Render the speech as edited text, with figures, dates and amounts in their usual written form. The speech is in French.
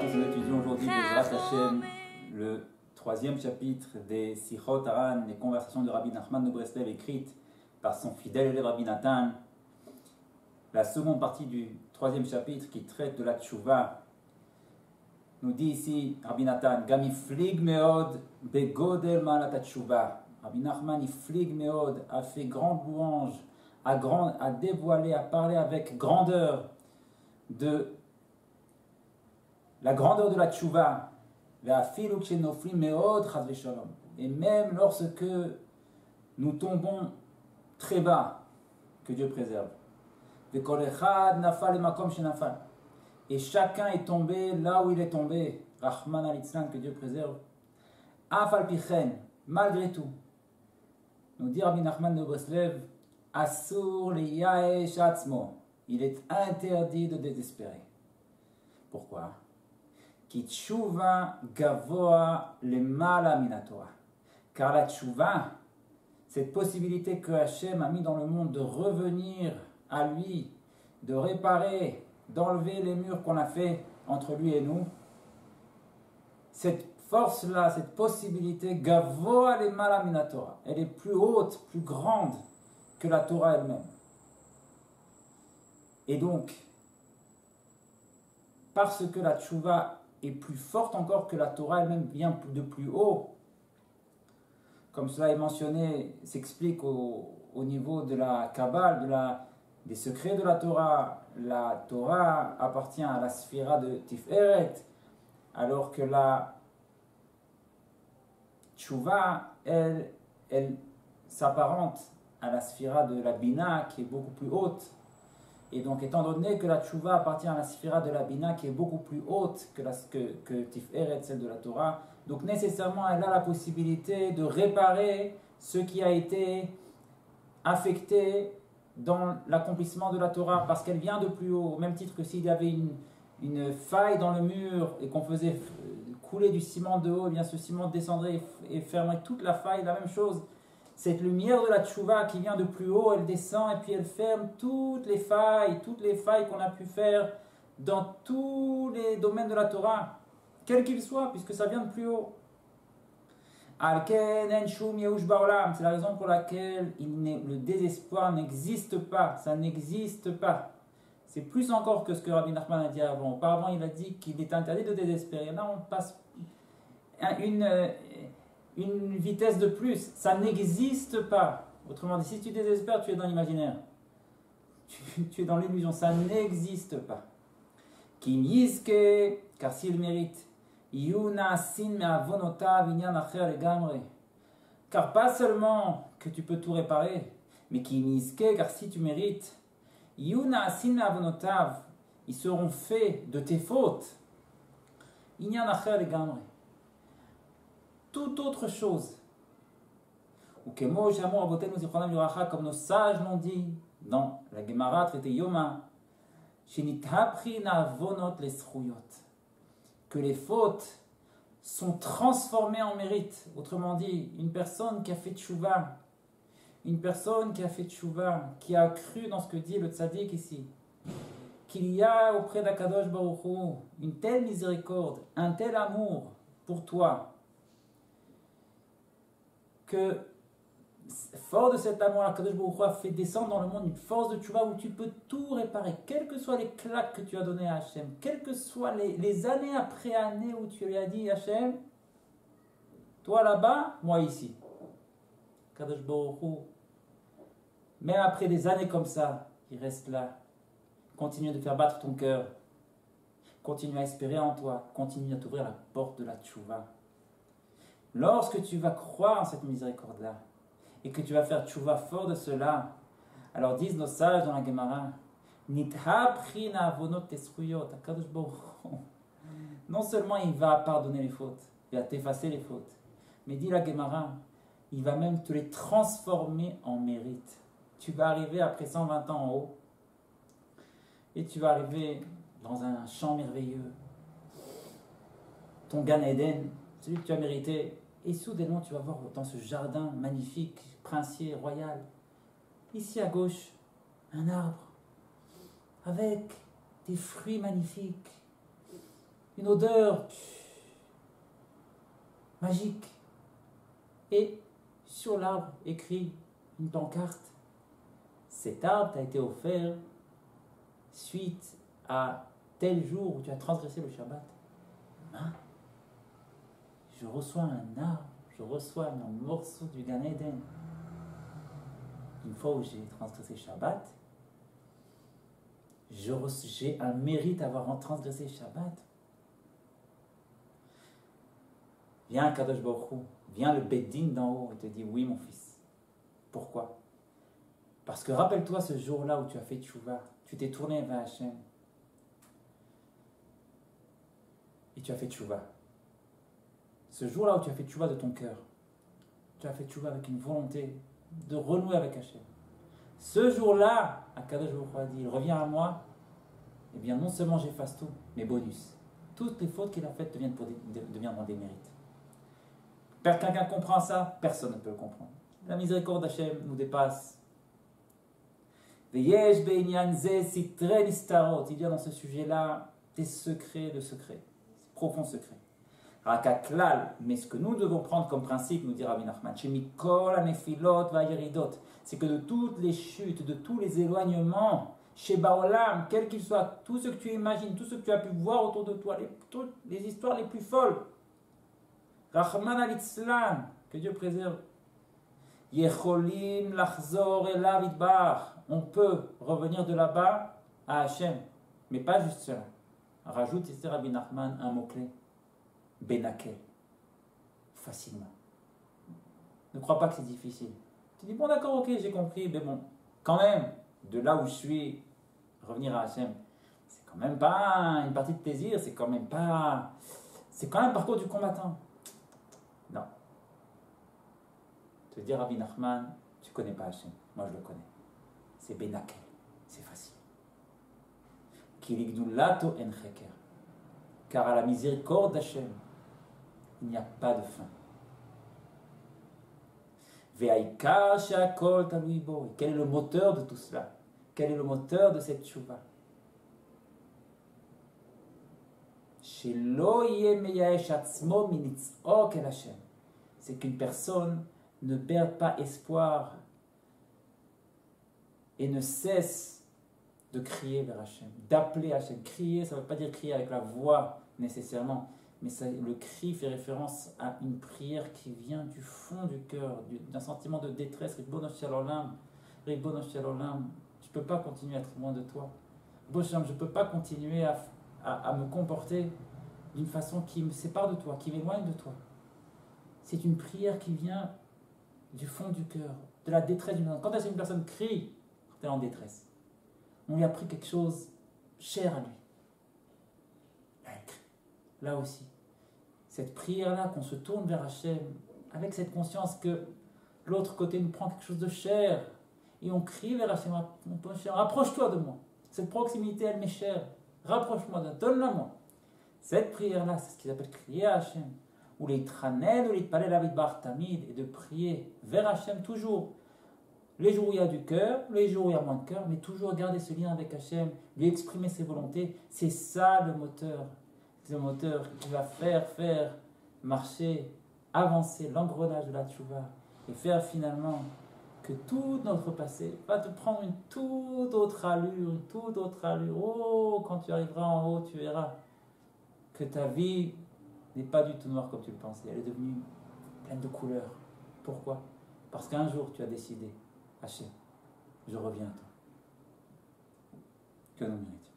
tous, nous étudions aujourd'hui Bezrat Hashem, le troisième chapitre des Sichot Haran, les conversations de Rabbi Nachman de Breslev écrites par son fidèle élève Rabbi Nathan. La seconde partie du troisième chapitre qui traite de la Tchouva nous dit ici Rabbi Nathan, Gam iflig meod begodel malat Tchouva. Rabbi Nachman iflig meod a fait grande louange, a dévoilé, a parlé avec grandeur de la grandeur de la tchouva, et même lorsque nous tombons très bas, que Dieu préserve. Et chacun est tombé là où il est tombé, Rahman al-Itzlan, que Dieu préserve. Malgré tout, nous dit Rabbi Nachman de Breslev, Asur liyaesh atzmo, il est interdit de désespérer. Pourquoi? Ki tchouva gavoa le mala minatora. Car la tchouva, cette possibilité que Hachem a mis dans le monde de revenir à lui, de réparer, d'enlever les murs qu'on a fait entre lui et nous, cette force-là, cette possibilité, gavoa le mala minatora, elle est plus haute, plus grande que la Torah elle-même. Et donc, parce que la tchouva est plus forte encore que la Torah elle-même vient de plus haut, comme cela est mentionné, s'explique au niveau de la Kabbale, des secrets de la Torah appartient à la Sphira de Tiferet, alors que la tchouva, elle s'apparente à la Sphira de la Bina qui est beaucoup plus haute. Et donc, étant donné que la tchouva appartient à la sphira de la Bina qui est beaucoup plus haute que Tiferet, celle de la Torah, donc nécessairement elle a la possibilité de réparer ce qui a été affecté dans l'accomplissement de la Torah, parce qu'elle vient de plus haut, au même titre que s'il y avait une faille dans le mur et qu'on faisait couler du ciment de haut, et bien ce ciment descendrait et fermerait toute la faille, la même chose. Cette lumière de la tchouva qui vient de plus haut, elle descend et puis elle ferme toutes les failles qu'on a pu faire dans tous les domaines de la Torah, quels qu'ils soient, puisque ça vient de plus haut. C'est la raison pour laquelle le désespoir n'existe pas, ça n'existe pas. C'est plus encore que ce que Rabbi Nachman a dit avant. Auparavant, il a dit qu'il est interdit de désespérer. Là, on passe une vitesse de plus, ça n'existe pas. Autrement dit, si tu désespères, tu es dans l'imaginaire. Tu es dans l'illusion, ça n'existe pas. Kim yiske, car s'il mérite, yuna sin me avonota vinyan acher legamre. Car pas seulement que tu peux tout réparer, mais kim yiske, car si tu mérites, yuna sin me avonotav, ils seront faits de tes fautes. Vinyan acher legamre. Toute autre chose. Ou comme nos sages l'ont dit dans la Gemara traité Yoma, que les fautes sont transformées en mérite. Autrement dit, une personne qui a fait tchouva, qui a cru dans ce que dit le tzaddik ici, qu'il y a auprès d'Akadosh Baruch Hu une telle miséricorde, un tel amour pour toi, que fort de cet amour, Akadosh Baruch Hu a fait descendre dans le monde une force de tchouva où tu peux tout réparer, quelles que soient les claques que tu as données à Hachem, quelles que soient les années après années où tu lui as dit Hachem, toi là-bas, moi ici. Akadosh Baruch Hu, même après des années comme ça, il reste là, continue de faire battre ton cœur, continue à espérer en toi, continue à t'ouvrir la porte de la tchouva. Lorsque tu vas croire en cette miséricorde-là, et que tu vas faire tchouva fort de cela, alors disent nos sages dans la Gemara, non seulement il va pardonner les fautes, il va t'effacer les fautes, mais dit la Gemara, il va même te les transformer en mérite. Tu vas arriver après 120 ans en haut, et tu vas arriver dans un champ merveilleux, ton Gan Eden, celui que tu as mérité. Et soudainement, tu vas voir dans ce jardin magnifique, princier, royal, ici à gauche, un arbre avec des fruits magnifiques, une odeur magique. Et sur l'arbre, écrit une pancarte. Cet arbre t'a été offert suite à tel jour où tu as transgressé le Shabbat. Hein? Je reçois un arbre, je reçois un morceau du Gan Eden. Une fois où j'ai transgressé Shabbat, j'ai un mérite d'avoir transgressé Shabbat. Viens Kadosh Baruch Hu, viens le Beddin d'en haut et te dit oui mon fils. Pourquoi? Parce que rappelle-toi ce jour-là où tu as fait tchouva, tu t'es tourné vers Hachem et tu as fait tchouva. Ce jour-là où tu as fait tchouva de ton cœur, tu as fait tchouva avec une volonté de renouer avec Hachem. Ce jour-là, Akadosh Baruch Hu a dit, il revient à moi, eh bien non seulement j'efface tout, mais bonus. Toutes les fautes qu'il a faites deviendront des mérites. Quelqu'un comprend ça? Personne ne peut le comprendre. La miséricorde d'Hachem nous dépasse. Il y a dans ce sujet-là des secrets de secrets, profonds secrets. Mais ce que nous devons prendre comme principe, nous dit Rabbi Nachman, c'est que de toutes les chutes, de tous les éloignements, chez Baolam, quel qu'il soit, tout ce que tu imagines, tout ce que tu as pu voir autour de toi, toutes les histoires les plus folles, Rahman al-Islam, que Dieu préserve, Yecholim lachzor elav idbar, on peut revenir de là-bas à Hachem, mais pas juste cela. Rajoute ici Rabbi Nachman un mot-clé, Benakel, facilement. Ne crois pas que c'est difficile. Tu dis, bon d'accord, ok, j'ai compris, mais bon, quand même, de là où je suis, revenir à Hachem, c'est quand même pas une partie de plaisir, c'est quand même un parcours du combattant. Non. Te dire Rabbi Nachman, tu connais pas Hachem, moi je le connais. C'est Benakel, c'est facile. Kiligdulato en cheker. Car à la miséricorde d'Hachem, il n'y a pas de fin. Ve'aikar she'akol talui bo. Quel est le moteur de tout cela? Quel est le moteur de cette tchouva? Shelo yeh meyaesh atzmo minitzok el Hashem. C'est qu'une personne ne perde pas espoir et ne cesse de crier vers Hachem, d'appeler Hachem. Crier, ça ne veut pas dire crier avec la voix nécessairement, mais le cri fait référence à une prière qui vient du fond du cœur, d'un sentiment de détresse. Ribono shel olam, Ribono shel olam, je ne peux pas continuer à être loin de toi. Bosham, je ne peux pas continuer à me comporter d'une façon qui me sépare de toi, qui m'éloigne de toi. C'est une prière qui vient du fond du cœur, de la détresse d'une personne. Quand est-ce qu'une personne crie quand elle est en détresse? On lui a pris quelque chose cher à lui. Là, elle crie. Là aussi. Cette prière-là, qu'on se tourne vers Hachem, avec cette conscience que l'autre côté nous prend quelque chose de cher, et on crie vers Hachem, mon cher, rapproche-toi de moi. Cette proximité, elle m'est chère. Rapproche-moi, donne-la moi. Cette prière-là, c'est ce qu'ils appellent crier à Hachem. Ou les tranel, ou les palais la bar tamid, et de prier vers Hachem toujours. Les jours où il y a du cœur, les jours où il y a moins de cœur, mais toujours garder ce lien avec Hachem, lui exprimer ses volontés. C'est ça le moteur. C'est le moteur qui va faire marcher, avancer l'engrenage de la tchouva et faire finalement que tout notre passé va te prendre une toute autre allure, Oh, quand tu arriveras en haut, tu verras que ta vie n'est pas du tout noire comme tu le pensais. Elle est devenue pleine de couleurs. Pourquoi? Parce qu'un jour, tu as décidé, Hachem, je reviens à toi. Que nous méritions.